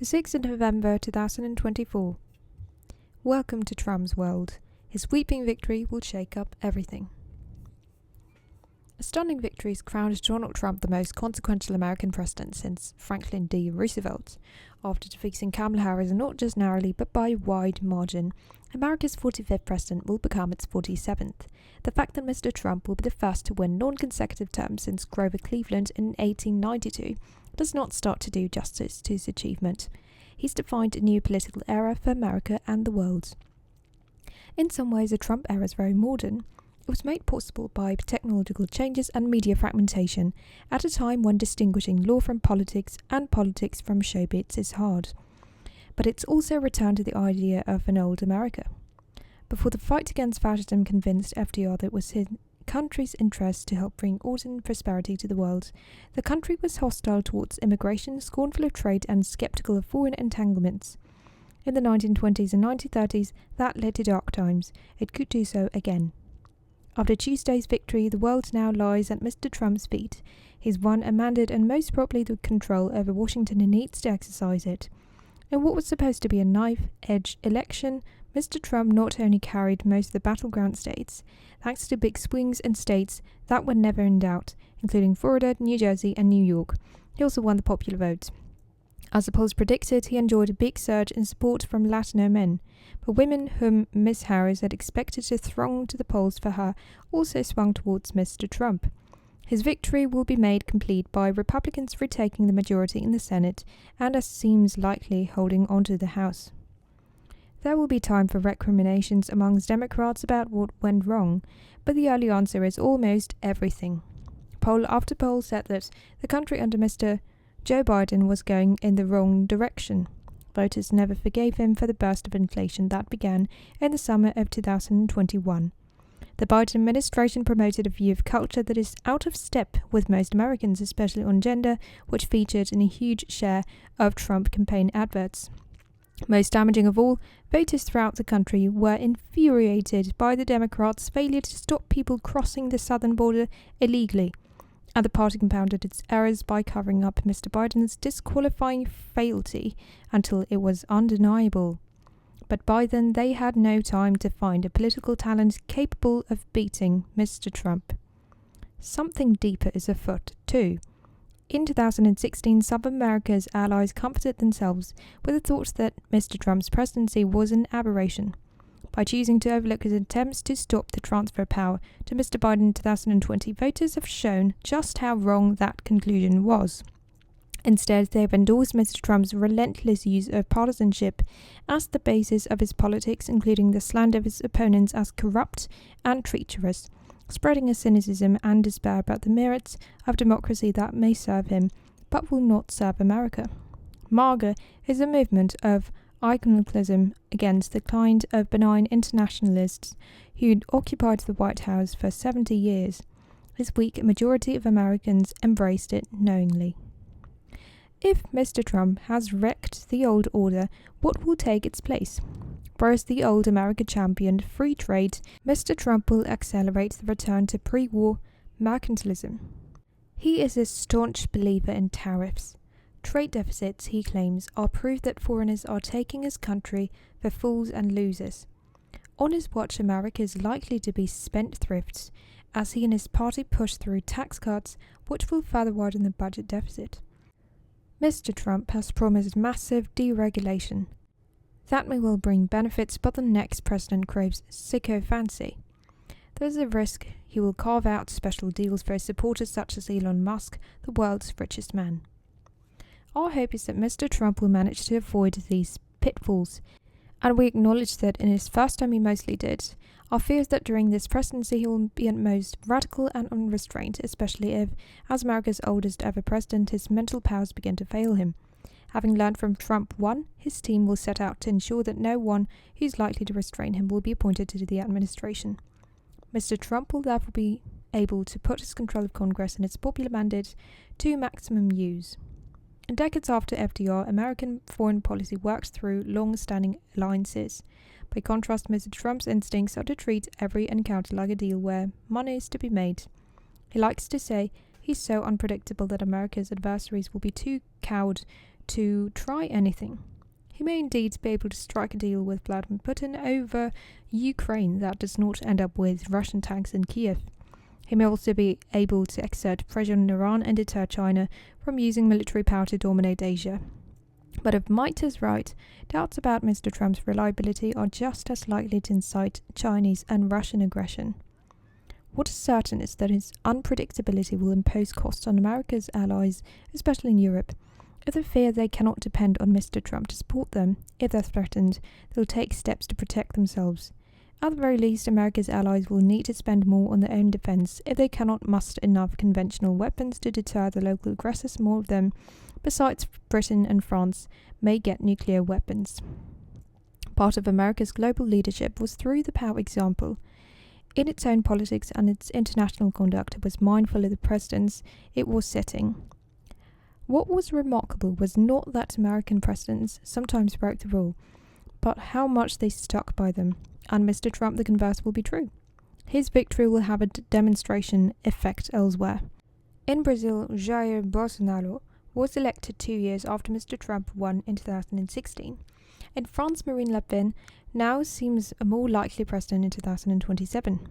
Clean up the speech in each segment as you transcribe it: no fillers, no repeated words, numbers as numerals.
the 6th of November 2024. Welcome to Trump's world. His sweeping victory will shake up everything. A stunning victory has crowned Donald Trump the most consequential American president since Franklin D. Roosevelt. After defeating Kamala Harris not just narrowly but by a wide margin, America's 45th president will become its 47th. The fact that Mr. Trump will be the first to win non-consecutive terms since Grover Cleveland in 1892 does not start to do justice to his achievement. He's defined a new political era for America and the world. In some ways, the Trump era is very modern. It was made possible by technological changes and media fragmentation at a time when distinguishing law from politics and politics from showbiz is hard. But it's also a return to the idea of an old America. Before the fight against fascism convinced FDR that it was his country's interest to help bring order and prosperity to the world, the country was hostile towards immigration, scornful of trade, and skeptical of foreign entanglements. In the 1920s and 1930s, that led to dark times. It could do so again. After Tuesday's victory, the world now lies at Mr. Trump's feet. He's won a mandate and most probably the control over Washington and needs to exercise it. In what was supposed to be a knife-edge election, Mr. Trump not only carried most of the battleground states, thanks to big swings in states that were never in doubt, including Florida, New Jersey and New York, he also won the popular vote. As the polls predicted, he enjoyed a big surge in support from Latino men, but women whom Ms. Harris had expected to throng to the polls for her also swung towards Mr. Trump. His victory will be made complete by Republicans retaking the majority in the Senate and, as seems likely, holding onto the House. There will be time for recriminations amongst Democrats about what went wrong, but the early answer is almost everything. Poll after poll said that the country under Mr. Joe Biden was going in the wrong direction. Voters never forgave him for the burst of inflation that began in the summer of 2021. The Biden administration promoted a view of culture that is out of step with most Americans, especially on gender, which featured in a huge share of Trump campaign adverts. Most damaging of all, voters throughout the country were infuriated by the Democrats' failure to stop people crossing the southern border illegally. And the party compounded its errors by covering up Mr. Biden's disqualifying fealty until it was undeniable. But by then they had no time to find a political talent capable of beating Mr. Trump. Something deeper is afoot, too. In 2016, some of America's allies comforted themselves with the thought that Mr. Trump's presidency was an aberration. By choosing to overlook his attempts to stop the transfer of power to Mr. Biden in 2020, voters have shown just how wrong that conclusion was. Instead, they have endorsed Mr. Trump's relentless use of partisanship as the basis of his politics, including the slander of his opponents as corrupt and treacherous, spreading a cynicism and despair about the merits of democracy that may serve him, but will not serve America. MAGA is a movement of iconoclasm against the kind of benign internationalists who'd occupied the White House for 70 years. This week, a majority of Americans embraced it knowingly. If Mr. Trump has wrecked the old order, what will take its place? Whereas the old America championed free trade, Mr. Trump will accelerate the return to pre-war mercantilism. He is a staunch believer in tariffs. Trade deficits, he claims, are proof that foreigners are taking his country for fools and losers. On his watch, America is likely to be spendthrifts, as he and his party push through tax cuts, which will further widen the budget deficit. Mr. Trump has promised massive deregulation. That may well bring benefits, but the next president craves sycophancy. There's a risk he will carve out special deals for his supporters such as Elon Musk, the world's richest man. Our hope is that Mr. Trump will manage to avoid these pitfalls, and we acknowledge that in his first term he mostly did. Our fear is that during this presidency he will be at most radical and unrestrained, especially if, as America's oldest ever president, his mental powers begin to fail him. Having learned from Trump 1, his team will set out to ensure that no one who's likely to restrain him will be appointed to the administration. Mr. Trump will therefore be able to put his control of Congress and its popular mandate to maximum use. In decades after FDR, American foreign policy worked through long-standing alliances. By contrast, Mr. Trump's instincts are to treat every encounter like a deal where money is to be made. He likes to say he's so unpredictable that America's adversaries will be too cowed to try anything. He may indeed be able to strike a deal with Vladimir Putin over Ukraine that does not end up with Russian tanks in Kiev. He may also be able to exert pressure on Iran and deter China from using military power to dominate Asia. But if might is right, doubts about Mr. Trump's reliability are just as likely to incite Chinese and Russian aggression. What is certain is that his unpredictability will impose costs on America's allies, especially in Europe. If they fear they cannot depend on Mr. Trump to support them, if they're threatened, they'll take steps to protect themselves. At the very least, America's allies will need to spend more on their own defense if they cannot muster enough conventional weapons to deter the local aggressors. More of them, besides Britain and France, may get nuclear weapons. Part of America's global leadership was through the power example. In its own politics and its international conduct, it was mindful of the precedents it was setting. What was remarkable was not that American presidents sometimes broke the rule, but how much they stuck by them, and Mr. Trump the converse will be true. His victory will have a demonstration effect elsewhere. In Brazil, Jair Bolsonaro was elected 2 years after Mr. Trump won in 2016. In France, Marine Le Pen now seems a more likely president in 2027.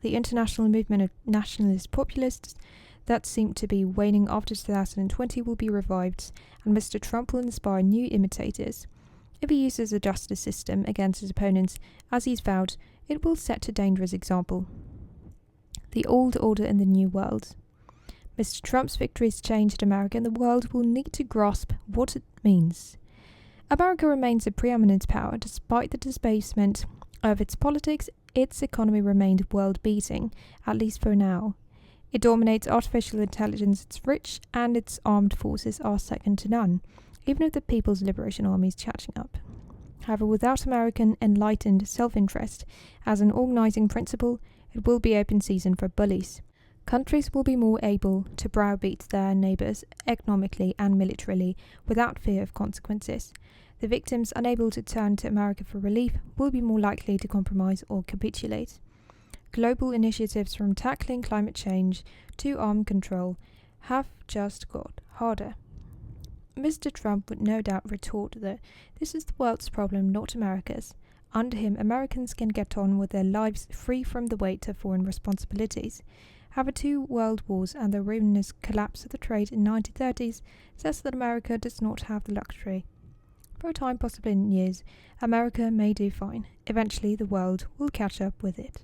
The international movement of nationalist populists that seemed to be waning after 2020 will be revived, and Mr. Trump will inspire new imitators. If he uses the justice system against his opponents, as he's vowed, it will set a dangerous example. The old order in the new world. Mr. Trump's victory has changed America, and the world will need to grasp what it means. America remains a preeminent power. Despite the debasement of its politics, its economy remained world-beating, at least for now. It dominates artificial intelligence, it's rich, and its armed forces are second to none, even if the People's Liberation Army is catching up. However, without American enlightened self-interest as an organizing principle, it will be open season for bullies. Countries will be more able to browbeat their neighbours economically and militarily without fear of consequences. The victims unable to turn to America for relief will be more likely to compromise or capitulate. Global initiatives from tackling climate change to armed control have just got harder. Mr. Trump would no doubt retort that this is the world's problem, not America's. Under him, Americans can get on with their lives free from the weight of foreign responsibilities. However, 2 world wars and the ruinous collapse of the trade in the 1930s says that America does not have the luxury. For a time, possibly in years, America may do fine. Eventually, the world will catch up with it.